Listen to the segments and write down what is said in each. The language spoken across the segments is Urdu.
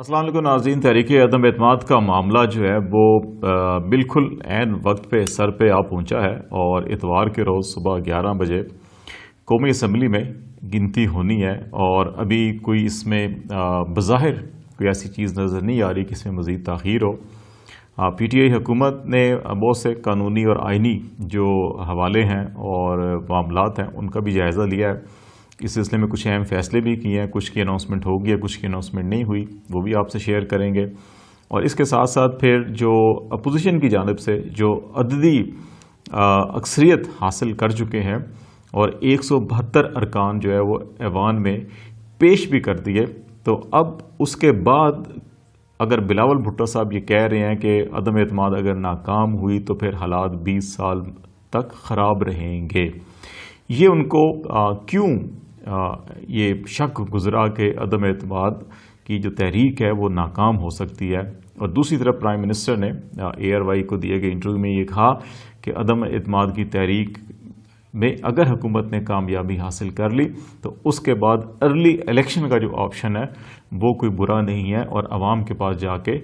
السلام علیکم ناظرین، تحریک عدم اعتماد کا معاملہ جو ہے وہ بالکل عین وقت پہ سر پہ آ پہنچا ہے اور اتوار کے روز صبح 11 بجے قومی اسمبلی میں گنتی ہونی ہے اور ابھی کوئی اس میں بظاہر کوئی ایسی چیز نظر نہیں آ رہی کہ اس میں مزید تاخیر ہو۔ پی ٹی آئی حکومت نے بہت سے قانونی اور آئینی جو حوالے ہیں اور معاملات ہیں ان کا بھی جائزہ لیا ہے۔ اس سلسلے میں کچھ اہم فیصلے بھی کیے ہیں، کچھ کی اناؤنسمنٹ ہوگی ہے، کچھ کی اناؤنسمنٹ نہیں ہوئی، وہ بھی آپ سے شیئر کریں گے۔ اور اس کے ساتھ ساتھ پھر جو اپوزیشن کی جانب سے جو عددی اکثریت حاصل کر چکے ہیں اور 172 ارکان جو ہے وہ ایوان میں پیش بھی کر دیے، تو اب اس کے بعد اگر بلاول بھٹو صاحب یہ کہہ رہے ہیں کہ عدم اعتماد اگر ناکام ہوئی تو پھر حالات 20 سال تک خراب رہیں گے، یہ ان کو کیوں یہ شک گزرا کہ عدم اعتماد کی جو تحریک ہے وہ ناکام ہو سکتی ہے۔ اور دوسری طرف پرائم منسٹر نے ARY کو دیے گئے انٹرویو میں یہ کہا کہ عدم اعتماد کی تحریک میں اگر حکومت نے کامیابی حاصل کر لی تو اس کے بعد ارلی الیکشن کا جو آپشن ہے وہ کوئی برا نہیں ہے اور عوام کے پاس جا کے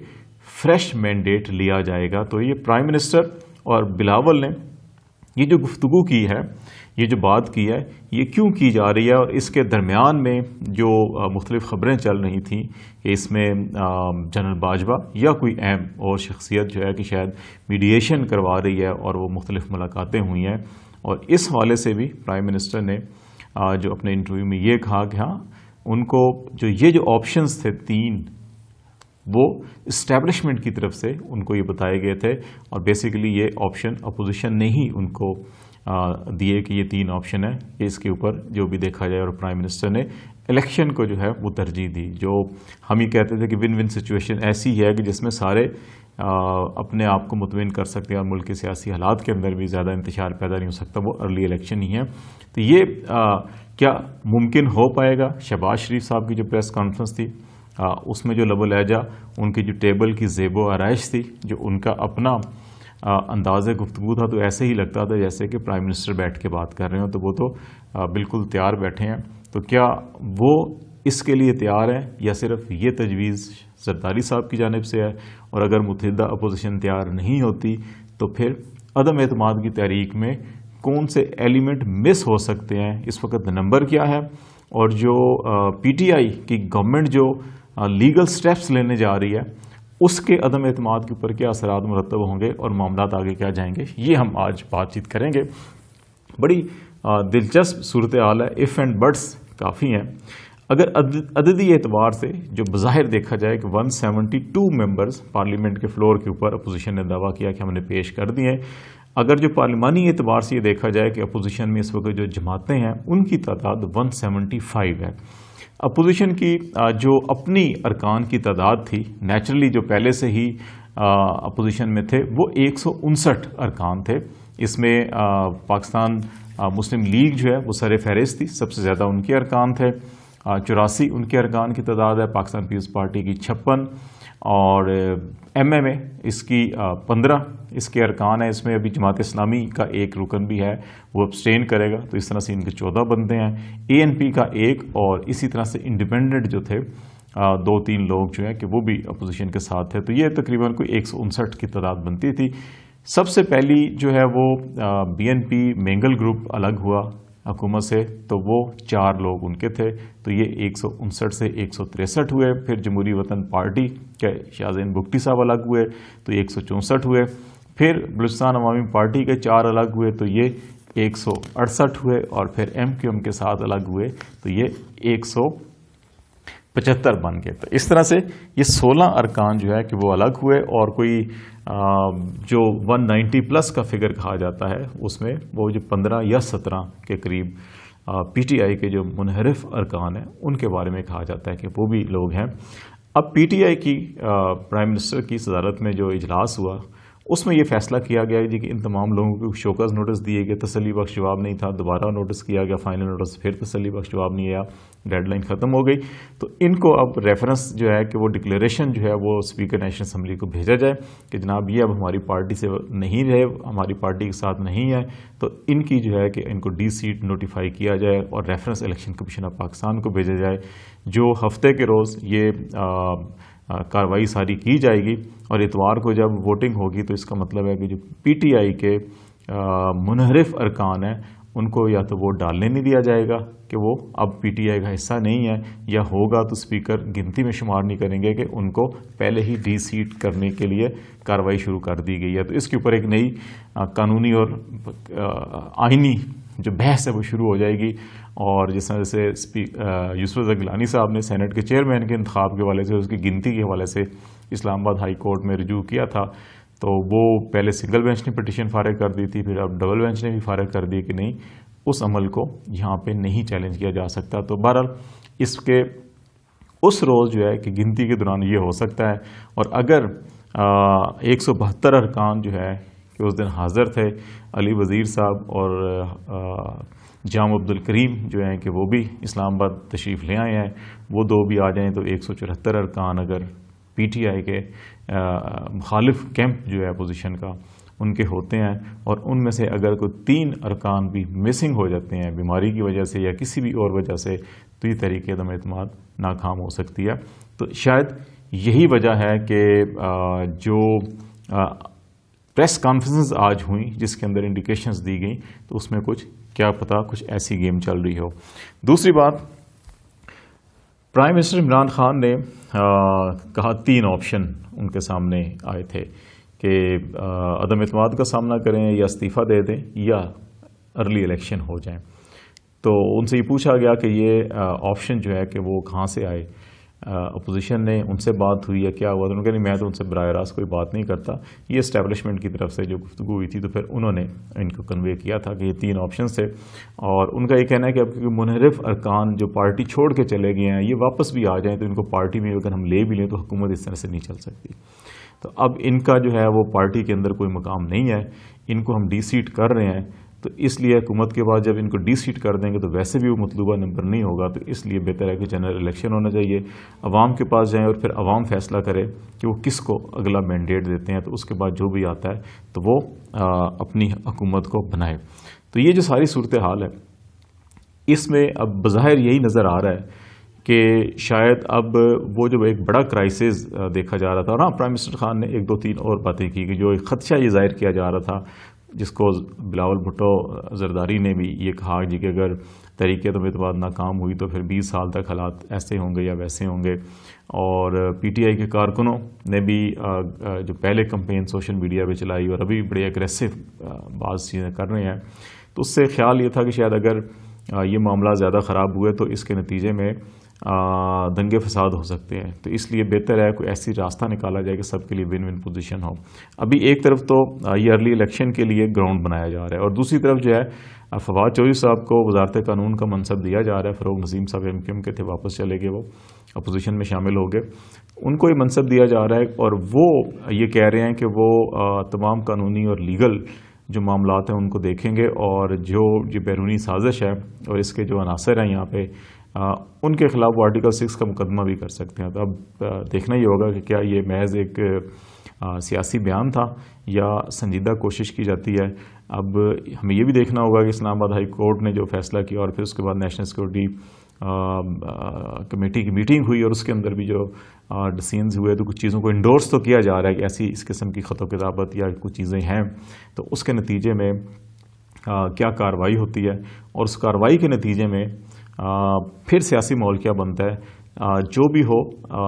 فریش مینڈیٹ لیا جائے گا۔ تو یہ پرائم منسٹر اور بلاول نے یہ جو گفتگو کی ہے، یہ جو بات کی ہے، یہ کیوں کی جا رہی ہے؟ اور اس کے درمیان میں جو مختلف خبریں چل رہی تھیں کہ اس میں جنرل باجوہ یا کوئی اہم اور شخصیت جو ہے کہ شاید میڈیشن کروا رہی ہے اور وہ مختلف ملاقاتیں ہوئی ہیں، اور اس حوالے سے بھی پرائم منسٹر نے جو اپنے انٹرویو میں یہ کہا کہ ہاں ان کو جو آپشنز تھے 3 وہ اسٹیبلشمنٹ کی طرف سے ان کو یہ بتائے گئے تھے، اور بیسیکلی یہ آپشن اپوزیشن نے ہی ان کو دیے کہ یہ 3 آپشن ہیں، کہ اس کے اوپر جو بھی دیکھا جائے، اور پرائم منسٹر نے الیکشن کو جو ہے وہ ترجیح دی۔ جو ہم یہ کہتے تھے کہ ون ون سچویشن ایسی ہے کہ جس میں سارے اپنے آپ کو مطمئن کر سکتے ہیں اور ملک کے سیاسی حالات کے اندر بھی زیادہ انتشار پیدا نہیں ہو سکتا، وہ ارلی الیکشن ہی ہے۔ تو یہ کیا ممکن ہو پائے گا؟ شہباز شریف صاحب کی جو پریس کانفرنس تھی اس میں جو لب و لہجہ، ان کی جو ٹیبل کی زیب و آرائش تھی، جو ان کا اپنا انداز گفتگو تھا، تو ایسے ہی لگتا تھا جیسے کہ پرائم منسٹر بیٹھ کے بات کر رہے ہوں، تو وہ تو بالکل تیار بیٹھے ہیں۔ تو کیا وہ اس کے لیے تیار ہیں یا صرف یہ تجویز زرداری صاحب کی جانب سے ہے؟ اور اگر متحدہ اپوزیشن تیار نہیں ہوتی تو پھر عدم اعتماد کی تحریک میں کون سے ایلیمنٹ مس ہو سکتے ہیں؟ اس وقت نمبر کیا ہے؟ اور جو پی ٹی آئی کی گورنمنٹ جو لیگل سٹیپس لینے جا رہی ہے اس کے عدم اعتماد کے اوپر کیا اثرات مرتب ہوں گے اور معاملات آگے کیا جائیں گے، یہ ہم آج بات چیت کریں گے۔ بڑی دلچسپ صورتحال ہے، ایف اینڈ بٹس کافی ہیں۔ اگر عددی اعتبار سے جو بظاہر دیکھا جائے کہ 172 ممبرز پارلیمنٹ کے فلور کے اوپر اپوزیشن نے دعویٰ کیا کہ ہم نے پیش کر دیے ہیں، اگر جو پارلیمانی اعتبار سے یہ دیکھا جائے کہ اپوزیشن میں اس وقت جو جماعتیں ہیں ان کی تعداد 175 ہے۔ اپوزیشن کی جو اپنی ارکان کی تعداد تھی، نیچرلی جو پہلے سے ہی اپوزیشن میں تھے، وہ 159 ارکان تھے۔ اس میں پاکستان مسلم لیگ جو ہے وہ سر فہرست تھی، سب سے زیادہ ان کے ارکان تھے، 84 ان کے ارکان کی تعداد ہے۔ پاکستان پیپلز پارٹی کی 56 اور MMA اس کی 15 اس کے ارکان ہیں۔ اس میں ابھی جماعت اسلامی کا ایک رکن بھی ہے، وہ ابسٹین کرے گا، تو اس طرح سے ان کے 14 بندے ہیں۔ ANP کا 1 اور اسی طرح سے انڈیپینڈنٹ جو تھے 2-3 لوگ جو ہیں کہ وہ بھی اپوزیشن کے ساتھ تھے، تو یہ تقریباً کوئی 159 کی تعداد بنتی تھی۔ سب سے پہلی جو ہے وہ BNP مینگل گروپ الگ ہوا حکومت سے، تو وہ 4 لوگ ان کے تھے، تو یہ 159 سے 163 ہوئے۔ پھر جمہوری وطن پارٹی کے شاہزین بگٹی صاحب الگ ہوئے تو 164 ہوئے۔ پھر بلوچستان عوامی پارٹی کے 4 الگ ہوئے تو یہ 168 ہوئے، اور پھر MQM کے ساتھ الگ ہوئے تو یہ 175 بن گئے۔ تو اس طرح سے یہ 16 ارکان جو ہے کہ وہ الگ ہوئے، اور کوئی جو 190 پلس کا فگر کہا جاتا ہے اس میں وہ جو 15 یا 17 کے قریب PTI کے جو منحرف ارکان ہیں ان کے بارے میں کہا جاتا ہے کہ وہ بھی لوگ ہیں۔ اب PTI کی پرائم منسٹر کی صدارت میں جو اجلاس ہوا اس میں یہ فیصلہ کیا گیا جی کہ ان تمام لوگوں کو شوکاز نوٹس دیے گئے، تسلی بخش جواب نہیں تھا، دوبارہ نوٹس کیا گیا، فائنل نوٹس، پھر تسلی بخش جواب نہیں آیا، ڈیڈ لائن ختم ہو گئی، تو ان کو اب ریفرنس جو ہے کہ وہ ڈکلیریشن جو ہے وہ اسپیکر نیشنل اسمبلی کو بھیجا جائے کہ جناب یہ اب ہماری پارٹی سے نہیں رہے، ہماری پارٹی کے ساتھ نہیں ہے، تو ان کی جو ہے کہ ان کو ڈی سیٹ نوٹیفائی کیا جائے اور reference election commission of Pakistan کو بھیجا جائے، جو ہفتے کے روز یہ کارروائی ساری کی جائے گی، اور اتوار کو جب ووٹنگ ہوگی تو اس کا مطلب ہے کہ جو پی ٹی آئی کے منحرف ارکان ہیں ان کو یا تو ووٹ ڈالنے نہیں دیا جائے گا کہ وہ اب پی ٹی آئی کا حصہ نہیں ہے، یا ہوگا تو اسپیکر گنتی میں شمار نہیں کریں گے کہ ان کو پہلے ہی ڈی سیٹ کرنے کے لیے کارروائی شروع کر دی گئی ہے۔ تو اس کے اوپر ایک نئی قانونی اور آئینی جو بحث ہے وہ شروع ہو جائے گی، اور جس طرح سے یوسف رضا گیلانی صاحب نے سینٹ کے چیئرمین کے انتخاب کے حوالے سے اس کی گنتی کے حوالے سے اسلام آباد ہائی کورٹ میں رجوع کیا تھا، تو وہ پہلے سنگل بینچ نے پٹیشن فارغ کر دی تھی، پھر اب ڈبل بینچ نے بھی فارغ کر دی کہ نہیں، اس عمل کو یہاں پہ نہیں چیلنج کیا جا سکتا۔ تو بہرحال اس کے اس روز جو ہے کہ گنتی کے دوران یہ ہو سکتا ہے، اور اگر 172 ارکان جو ہے کہ اس دن حاضر تھے، علی وزیر صاحب اور جام عبد الکریم جو ہیں کہ وہ بھی اسلام آباد تشریف لے آئے ہیں، وہ دو بھی آ جائیں تو 174 ارکان اگر پی ٹی آئی کے مخالف کیمپ جو ہے اپوزیشن کا ان کے ہوتے ہیں، اور ان میں سے اگر کوئی 3 ارکان بھی مسنگ ہو جاتے ہیں بیماری کی وجہ سے یا کسی بھی اور وجہ سے، تو یہ تحریک عدم اعتماد ناکام ہو سکتی ہے۔ تو شاید یہی وجہ ہے کہ جو پریس کانفرنسز آج ہوئیں جس کے اندر انڈیکیشنز دی گئیں، تو اس میں کچھ کیا پتہ کچھ ایسی گیم چل رہی ہو۔ دوسری بات، پرائم منسٹر عمران خان نے کہا 3 آپشن ان کے سامنے آئے تھے کہ عدم اعتماد کا سامنا کریں یا استعفیٰ دے دیں یا ارلی الیکشن ہو جائیں۔ تو ان سے یہ پوچھا گیا کہ یہ آپشن جو ہے کہ وہ کہاں سے آئے، اپوزیشن نے ان سے بات ہوئی یا کیا ہوا؟ تو انہوں نے کہا نہیں، میں تو ان سے براہ راست کوئی بات نہیں کرتا، یہ اسٹیبلشمنٹ کی طرف سے جو گفتگو ہوئی تھی، تو پھر انہوں نے ان کو کنوے کیا تھا کہ یہ 3 آپشنز تھے، اور ان کا یہ کہنا ہے کہ اب کیونکہ منحرف ارکان جو پارٹی چھوڑ کے چلے گئے ہیں یہ واپس بھی آ جائیں تو ان کو پارٹی میں اگر ہم لے بھی لیں تو حکومت اس طرح سے نہیں چل سکتی۔ تو اب ان کا جو ہے وہ پارٹی کے اندر کوئی مقام نہیں ہے، ان کو ہم ڈی سیٹ کر رہے ہیں، تو اس لیے حکومت کے بعد جب ان کو ڈی سیٹ کر دیں گے تو ویسے بھی وہ مطلوبہ نمبر نہیں ہوگا، تو اس لیے بہتر ہے کہ جنرل الیکشن ہونا چاہیے، عوام کے پاس جائیں اور پھر عوام فیصلہ کرے کہ وہ کس کو اگلا مینڈیٹ دیتے ہیں، تو اس کے بعد جو بھی آتا ہے تو وہ اپنی حکومت کو بنائے۔ تو یہ جو ساری صورتحال ہے اس میں اب بظاہر یہی نظر آ رہا ہے کہ شاید اب وہ جو ایک بڑا کرائسس دیکھا جا رہا تھا، اور ہاں پرائم منسٹر خان نے 1-2-3 اور باتیں کی کہ جو ایک خدشہ یہ ظاہر کیا جا رہا تھا، جس کو بلاول بھٹو زرداری نے بھی یہ کہا جی کہ اگر تحریک عدم اعتماد ناکام ہوئی تو پھر 20 سال تک حالات ایسے ہوں گے یا ویسے ہوں گے، اور پی ٹی آئی کے کارکنوں نے بھی جو پہلے کمپین سوشل میڈیا پہ چلائی اور ابھی بڑے اگریسو بعض چیزیں کر رہے ہیں، تو اس سے خیال یہ تھا کہ شاید اگر یہ معاملہ زیادہ خراب ہوئے تو اس کے نتیجے میں دنگے فساد ہو سکتے ہیں، تو اس لیے بہتر ہے کوئی ایسی راستہ نکالا جائے کہ سب کے لیے ون ون پوزیشن ہو۔ ابھی ایک طرف تو یہ ارلی الیکشن کے لیے گراؤنڈ بنایا جا رہا ہے، اور دوسری طرف جو ہے فواد چودھری صاحب کو وزارت قانون کا منصب دیا جا رہا ہے۔ فروغ نسیم صاحب ایم کیو ایم کے تھے، واپس چلے گئے، وہ اپوزیشن میں شامل ہو گئے، ان کو یہ منصب دیا جا رہا ہے، اور وہ یہ کہہ رہے ہیں کہ وہ تمام قانونی اور لیگل جو معاملات ہیں ان کو دیکھیں گے، اور جو بیرونی سازش ہے اور اس کے جو عناصر ہیں یہاں پہ ان کے خلاف وہ آرٹیکل 6 کا مقدمہ بھی کر سکتے ہیں۔ تو اب دیکھنا یہ ہوگا کہ کیا یہ محض ایک سیاسی بیان تھا یا سنجیدہ کوشش کی جاتی ہے۔ اب ہمیں یہ بھی دیکھنا ہوگا کہ اسلام آباد ہائی کورٹ نے جو فیصلہ کیا اور پھر اس کے بعد نیشنل سیکورٹی کمیٹی کی میٹنگ ہوئی اور اس کے اندر بھی جو ڈسیزنز ہوئے، تو کچھ چیزوں کو انڈورس تو کیا جا رہا ہے کہ ایسی اس قسم کی خط و کتابت یا کچھ چیزیں ہیں، تو اس کے نتیجے میں کیا کارروائی ہوتی ہے، اور اس کارروائی کے نتیجے میں پھر سیاسی ماحول کیا بنتا ہے، جو بھی ہو،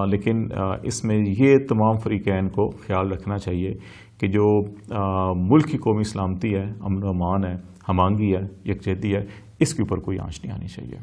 لیکن اس میں یہ تمام فریقین کو خیال رکھنا چاہیے کہ جو ملک کی قومی سلامتی ہے، امن و امان ہے، ہم آہنگی ہے، یکجہتی ہے، اس کے اوپر کوئی آنچ نہیں آنی چاہیے۔